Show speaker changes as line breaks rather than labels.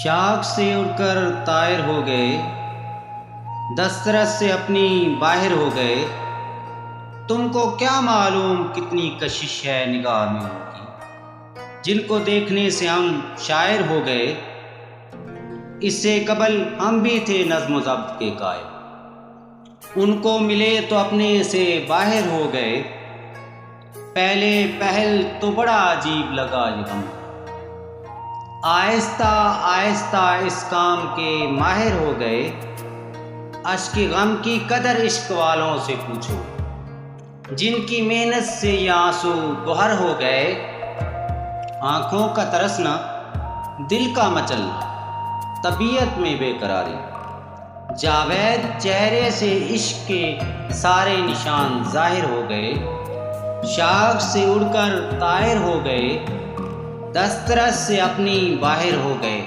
شاخ سے اڑ کر طائر ہو گئے، دسترس سے اپنی باہر ہو گئے۔ تم کو کیا معلوم کتنی کشش ہے نگاہ میں ان کی، جن کو دیکھنے سے ہم شاعر ہو گئے۔ اس سے قبل ہم بھی تھے نظم و ضبط کے قائل، ان کو ملے تو اپنے سے باہر ہو گئے۔ پہلے پہل تو بڑا عجیب لگا یہ غم، آہستہ آہستہ اس کام کے ماہر ہو گئے۔ اشک غم کی قدر عشق والوں سے پوچھو، جن کی محنت سے یہ آنسو گوہر ہو گئے۔ آنکھوں کا ترسنا، دل کا مچلنا، طبیعت میں بے قراری، جاوید چہرے سے عشق کے سارے نشان ظاہر ہو گئے۔ شاخ سے اڑ کر طائر ہو گئے، دسترس سے اپنی باہر ہو گئے۔